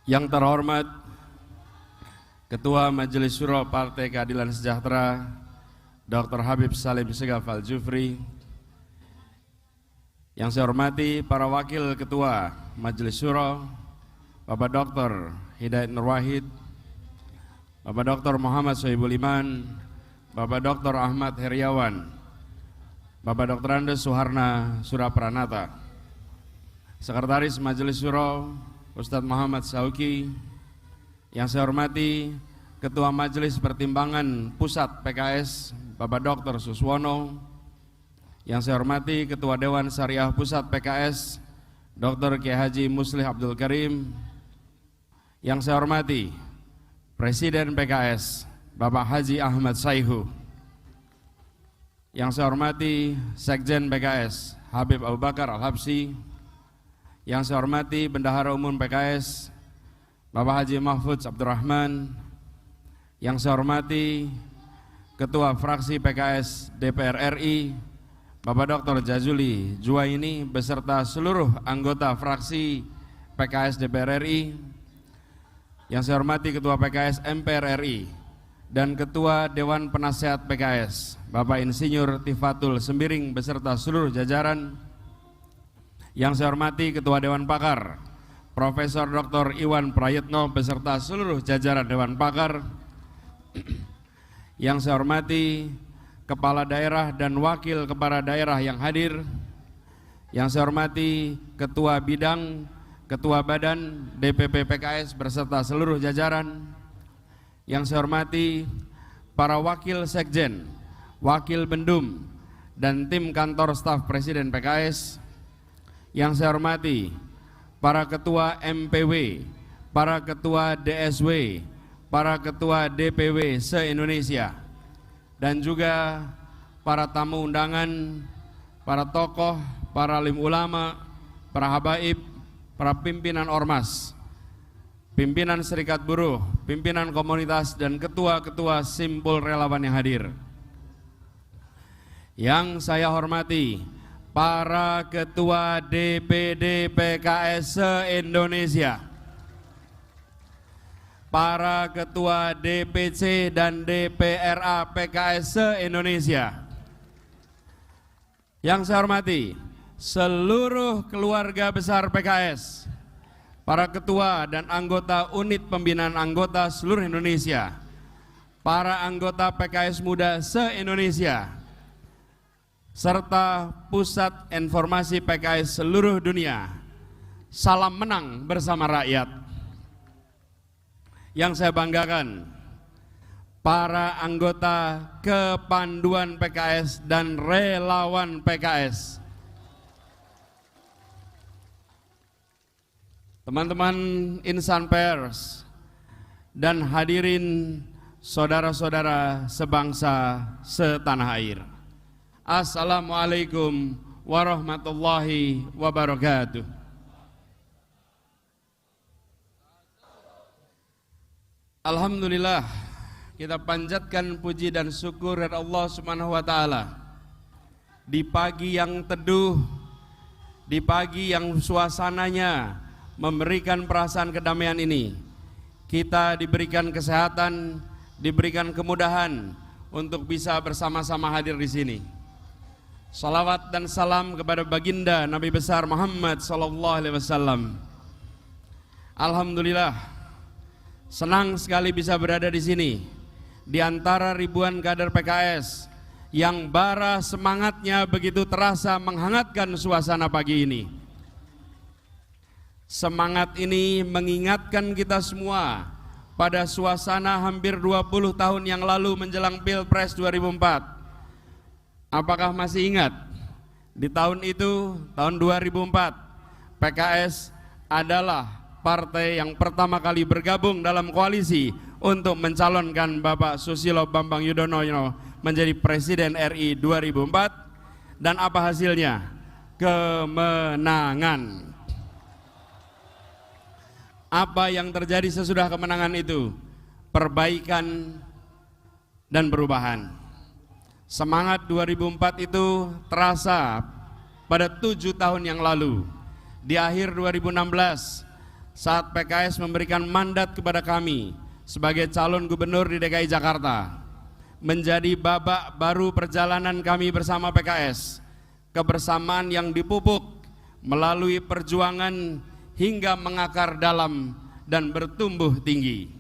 Yang terhormat Ketua Majelis Syuro Partai Keadilan Sejahtera Dr. Habib Salim Segaf Al-Jufri, yang saya hormati para Wakil Ketua Majelis Syuro Bapak Dr. Hidayat Nur Wahid, Bapak Dr. Muhammad Sohibul Iman, Bapak Dr. Ahmad Heriawan, Bapak Dr. Andes Suharna Surapranata, Sekretaris Majelis Syuro Ustadz Muhammad Sauki, yang saya hormati Ketua Majelis Pertimbangan Pusat PKS Bapak Dr. Suswono, yang saya hormati Ketua Dewan Syariah Pusat PKS Dr. Kiai Haji Muslih Abdul Karim, yang saya hormati Presiden PKS Bapak Haji Ahmad Saihu, yang saya hormati Sekjen PKS Habib Abu Bakar Al-Habsyi, yang saya hormati Bendahara Umum PKS Bapak Haji Mahfudz Abdurrahman, yang saya hormati Ketua Fraksi PKS DPR RI Bapak Dr. Jazuli Juwaini beserta seluruh anggota fraksi PKS DPR RI, yang saya hormati Ketua PKS MPR RI dan Ketua Dewan Penasehat PKS Bapak Insinyur Tifatul Sembiring beserta seluruh jajaran, yang saya hormati Ketua Dewan Pakar Profesor Dr. Iwan Prayitno beserta seluruh jajaran Dewan Pakar, yang saya hormati Kepala Daerah dan Wakil Kepala Daerah yang hadir, yang saya hormati Ketua Bidang, Ketua Badan DPP PKS beserta seluruh jajaran, yang saya hormati para Wakil Sekjen, Wakil Bendum, dan tim kantor staf Presiden PKS, yang saya hormati para Ketua MPW, para Ketua DSW, para Ketua DPW se-Indonesia, dan juga para tamu undangan, para tokoh, para alim ulama, para habaib, para pimpinan ormas, pimpinan serikat buruh, pimpinan komunitas, dan ketua-ketua simpul relawan yang hadir. Yang saya hormati para Ketua DPD PKS se-Indonesia, para Ketua DPC dan DPRA PKS se-Indonesia, yang saya hormati seluruh keluarga besar PKS, para Ketua dan anggota unit pembinaan anggota seluruh Indonesia, para anggota PKS muda se-Indonesia, serta Pusat Informasi PKS seluruh dunia. Salam menang bersama rakyat. Yang saya banggakan, para anggota kepanduan PKS dan relawan PKS, teman-teman insan pers, dan hadirin saudara-saudara sebangsa setanah air. Assalamualaikum warahmatullahi wabarakatuh. Alhamdulillah, kita panjatkan puji dan syukur kepada Allah Subhanahu wa taala. Di pagi yang teduh, di pagi yang suasananya memberikan perasaan kedamaian ini, kita diberikan kesehatan, diberikan kemudahan untuk bisa bersama-sama hadir di sini. Salawat dan salam kepada baginda Nabi besar Muhammad sallallahu alaihi wasallam. Alhamdulillah, senang sekali bisa berada di sini di antara ribuan kader PKS yang bara semangatnya begitu terasa menghangatkan suasana pagi ini. Semangat ini mengingatkan kita semua pada suasana hampir 20 tahun yang lalu menjelang Pilpres 2004. Apakah masih ingat? Di tahun itu, tahun 2004, PKS adalah partai yang pertama kali bergabung dalam koalisi untuk mencalonkan Bapak Susilo Bambang Yudhoyono menjadi Presiden RI 2004. Dan apa hasilnya? Kemenangan. Apa yang terjadi sesudah kemenangan itu? Perbaikan dan perubahan. Semangat 2004 itu terasa pada 7 tahun yang lalu. Di akhir 2016, saat PKS memberikan mandat kepada kami sebagai calon gubernur di DKI Jakarta, menjadi babak baru perjalanan kami bersama PKS, kebersamaan yang dipupuk melalui perjuangan hingga mengakar dalam dan bertumbuh tinggi.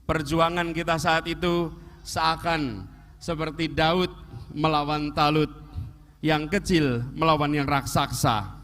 Perjuangan kita saat itu seakan seperti Daud melawan Talut, yang kecil melawan yang raksasa.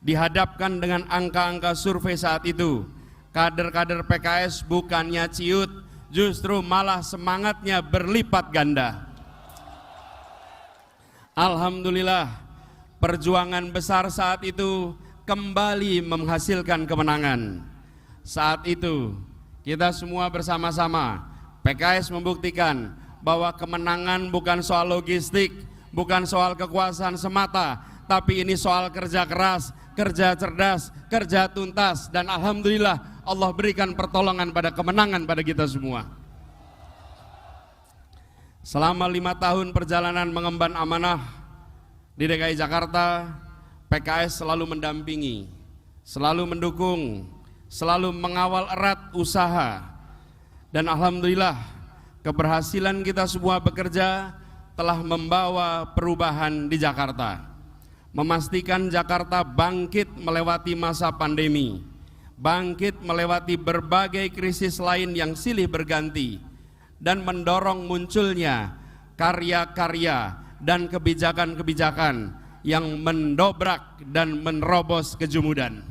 Dihadapkan dengan angka-angka survei saat itu, kader-kader PKS bukannya ciut, justru malah semangatnya berlipat ganda. Alhamdulillah, perjuangan besar saat itu kembali menghasilkan kemenangan. Saat itu kita semua bersama-sama, PKS membuktikan bahwa kemenangan bukan soal logistik, bukan soal kekuasaan semata, tapi ini soal kerja keras, kerja cerdas, kerja tuntas, dan alhamdulillah Allah berikan pertolongan pada kemenangan pada kita semua. Selama 5 tahun perjalanan mengemban amanah di DKI Jakarta, PKS selalu mendampingi, selalu mendukung, selalu mengawal erat usaha, dan alhamdulillah keberhasilan kita semua bekerja telah membawa perubahan di Jakarta, memastikan Jakarta bangkit melewati masa pandemi, bangkit melewati berbagai krisis lain yang silih berganti, dan mendorong munculnya karya-karya dan kebijakan-kebijakan yang mendobrak dan menerobos kejumudan.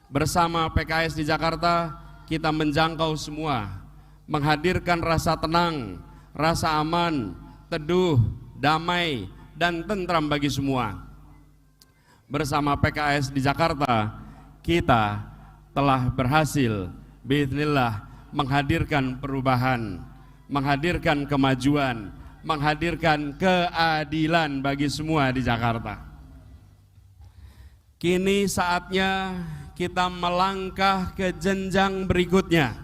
Bersama PKS di Jakarta, kita menjangkau semua, menghadirkan rasa tenang, rasa aman, teduh, damai, dan tentram bagi semua. Bersama PKS di Jakarta, kita telah berhasil biidznillah menghadirkan perubahan, menghadirkan kemajuan, menghadirkan keadilan bagi semua di Jakarta. Kini saatnya kita melangkah ke jenjang berikutnya.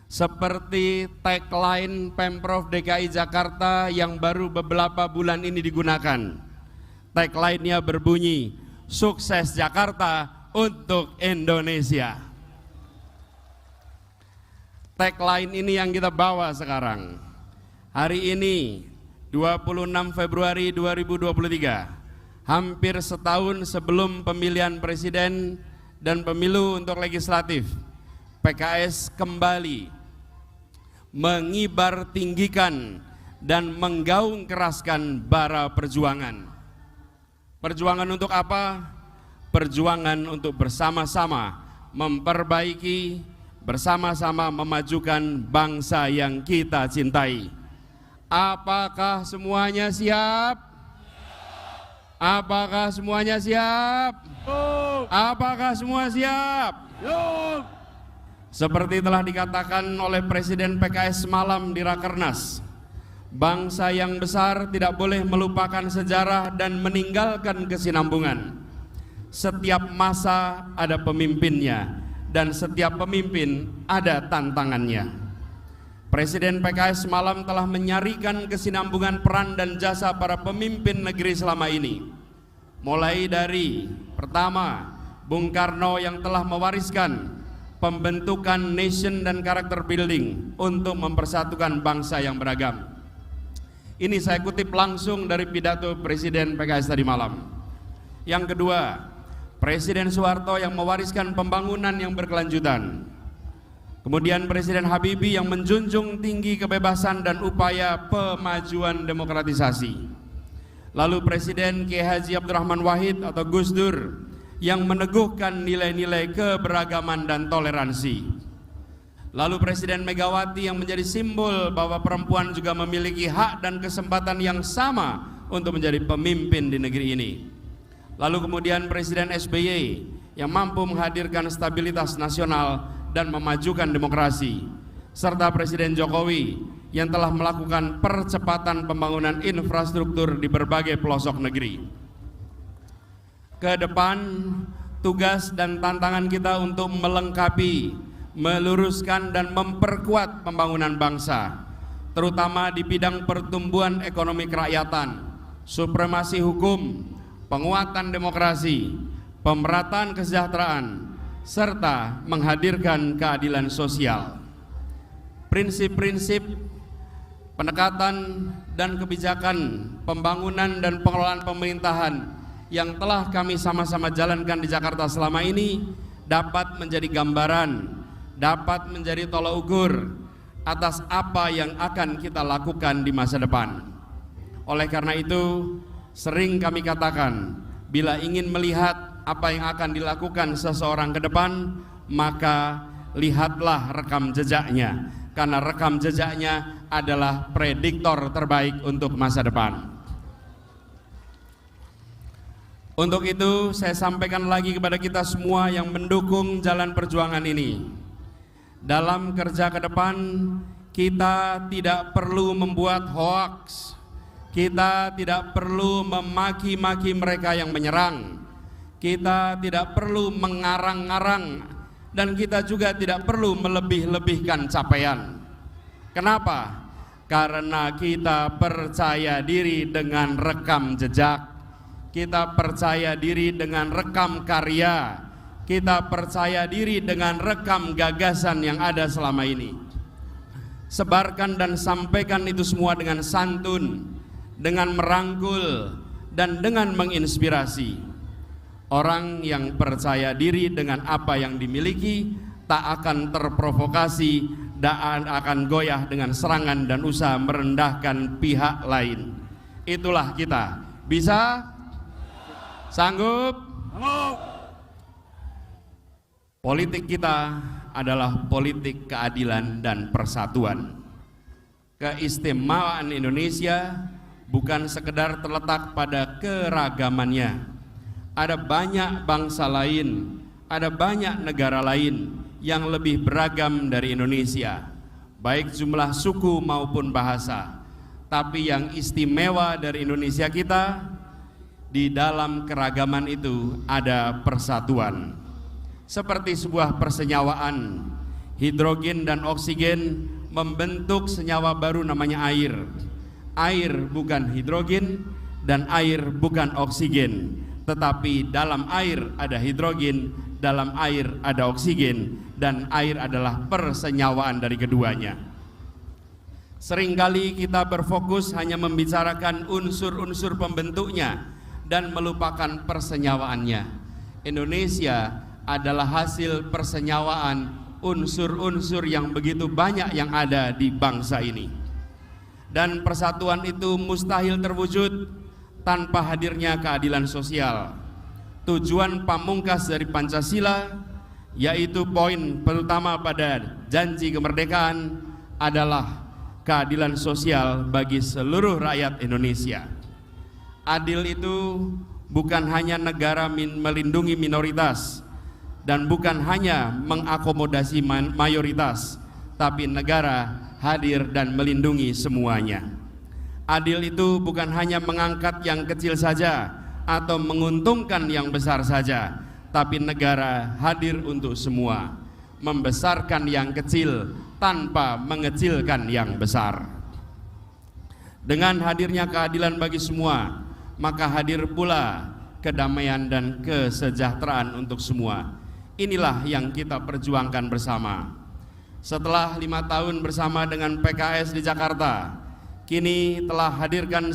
Seperti tagline Pemprov DKI Jakarta yang baru beberapa bulan ini digunakan. Tagline-nya berbunyi, sukses Jakarta untuk Indonesia. Tagline ini yang kita bawa sekarang. Hari ini 26 Februari 2023, hampir setahun sebelum pemilihan presiden dan pemilu untuk legislatif, PKS kembali mengibar tinggikan dan menggaung keraskan bara perjuangan. Perjuangan untuk apa? Perjuangan untuk bersama-sama memperbaiki, bersama-sama memajukan bangsa yang kita cintai. Apakah semuanya siap? Apakah semuanya siap? Apakah semua siap? Seperti telah dikatakan oleh Presiden PKS semalam di Rakernas, bangsa yang besar tidak boleh melupakan sejarah dan meninggalkan kesinambungan. Setiap masa ada pemimpinnya, dan setiap pemimpin ada tantangannya. Presiden PKS semalam telah menyarikan kesinambungan peran dan jasa para pemimpin negeri selama ini. Mulai dari pertama, Bung Karno yang telah mewariskan pembentukan nation dan karakter building untuk mempersatukan bangsa yang beragam. Ini saya kutip langsung dari pidato Presiden PKS tadi malam. Yang kedua, Presiden Soeharto yang mewariskan pembangunan yang berkelanjutan. Kemudian Presiden Habibie yang menjunjung tinggi kebebasan dan upaya pemajuan demokratisasi. Lalu Presiden Kiai Haji Abdurrahman Wahid atau Gus Dur yang meneguhkan nilai-nilai keberagaman dan toleransi. Lalu Presiden Megawati yang menjadi simbol bahwa perempuan juga memiliki hak dan kesempatan yang sama untuk menjadi pemimpin di negeri ini. Lalu kemudian Presiden SBY yang mampu menghadirkan stabilitas nasional dan memajukan demokrasi, serta Presiden Jokowi yang telah melakukan percepatan pembangunan infrastruktur di berbagai pelosok negeri. Ke depan, tugas dan tantangan kita untuk melengkapi, meluruskan dan memperkuat pembangunan bangsa, terutama di bidang pertumbuhan ekonomi kerakyatan, supremasi hukum, penguatan demokrasi, pemerataan kesejahteraan, serta menghadirkan keadilan sosial. Prinsip-prinsip pendekatan dan kebijakan pembangunan dan pengelolaan pemerintahan yang telah kami sama-sama jalankan di Jakarta selama ini dapat menjadi gambaran, dapat menjadi tolak ukur atas apa yang akan kita lakukan di masa depan. Oleh karena itu, sering kami katakan, bila ingin melihat apa yang akan dilakukan seseorang ke depan, maka lihatlah rekam jejaknya, karena rekam jejaknya adalah prediktor terbaik untuk masa depan. Untuk itu saya sampaikan lagi kepada kita semua yang mendukung jalan perjuangan ini. Dalam kerja ke depan, kita tidak perlu membuat hoaks. Kita tidak perlu memaki-maki mereka yang menyerang. Kita tidak perlu mengarang-arang, dan kita juga tidak perlu melebih-lebihkan capaian. Kenapa? Karena kita percaya diri dengan rekam jejak. Kita percaya diri dengan rekam karya. Kita percaya diri dengan rekam gagasan yang ada selama ini. Sebarkan dan sampaikan itu semua dengan santun, dengan merangkul, dan dengan menginspirasi. Orang yang percaya diri dengan apa yang dimiliki tak akan terprovokasi dan akan goyah dengan serangan dan usaha merendahkan pihak lain. Itulah kita. Bisa? Sanggup? Politik kita adalah politik keadilan dan persatuan. Keistimewaan Indonesia bukan sekedar terletak pada keragamannya. Ada banyak bangsa lain, ada banyak negara lain yang lebih beragam dari Indonesia, baik jumlah suku maupun bahasa. Tapi yang istimewa dari Indonesia kita, di dalam keragaman itu ada persatuan. Seperti sebuah persenyawaan, hidrogen dan oksigen membentuk senyawa baru namanya air. Air bukan hidrogen dan air bukan oksigen, tetapi dalam air ada hidrogen, dalam air ada oksigen, dan air adalah persenyawaan dari keduanya. Seringkali kita berfokus hanya membicarakan unsur-unsur pembentuknya dan melupakan persenyawaannya. Indonesia adalah hasil persenyawaan unsur-unsur yang begitu banyak yang ada di bangsa ini. Dan persatuan itu mustahil terwujud tanpa hadirnya keadilan sosial. Tujuan pamungkas dari Pancasila, yaitu poin pertama pada janji kemerdekaan, adalah keadilan sosial bagi seluruh rakyat Indonesia. Adil itu bukan hanya negara melindungi minoritas dan bukan hanya mengakomodasi mayoritas, tapi negara hadir dan melindungi semuanya. Adil itu bukan hanya mengangkat yang kecil saja atau menguntungkan yang besar saja, tapi negara hadir untuk semua, membesarkan yang kecil tanpa mengecilkan yang besar. Dengan hadirnya keadilan bagi semua, maka hadir pula kedamaian dan kesejahteraan untuk semua. Inilah yang kita perjuangkan bersama. Setelah 5 tahun bersama dengan PKS di Jakarta, kini telah hadirkan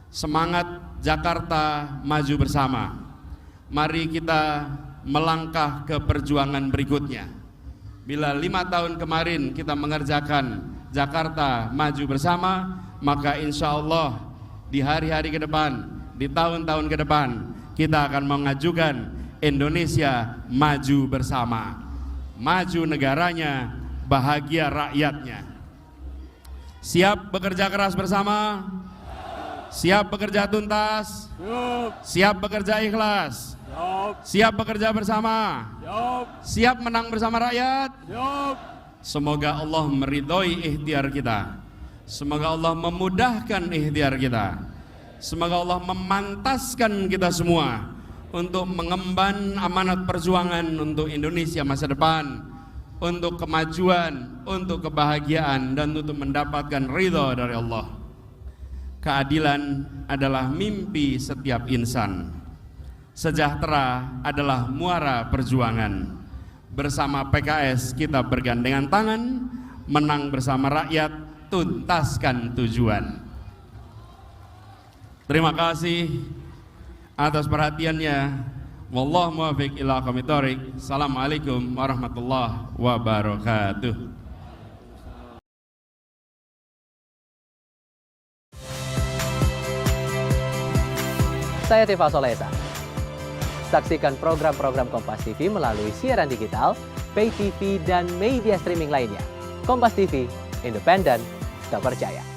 semangat Jakarta maju bersama. Mari kita melangkah ke perjuangan berikutnya. Bila 5 tahun kemarin kita mengerjakan Jakarta maju bersama, maka insya Allah di hari-hari ke depan, di tahun-tahun ke depan, kita akan mengajukan Indonesia maju bersama. Maju negaranya, bahagia rakyatnya. Siap bekerja keras bersama? Siap bekerja tuntas? Siap bekerja ikhlas? Siap bekerja bersama? Siap menang bersama rakyat? Semoga Allah meridhoi ikhtiar kita. Semoga Allah memudahkan ikhtiar kita. Semoga Allah memantaskan kita semua untuk mengemban amanat perjuangan untuk Indonesia masa depan, untuk kemajuan, untuk kebahagiaan, dan untuk mendapatkan ridha dari Allah. Keadilan adalah mimpi setiap insan. Sejahtera adalah muara perjuangan. Bersama PKS kita bergandengan tangan, menang bersama rakyat, tuntaskan tujuan. Terima kasih atas perhatiannya. Wallahu muwaffiq ila aqwamit thoriq. Assalamualaikum warahmatullahi wabarakatuh. Saya Tifa Solesa. Saksikan program-program Kompas TV melalui siaran digital, pay TV, dan media streaming lainnya. Kompas TV, independen, terpercaya.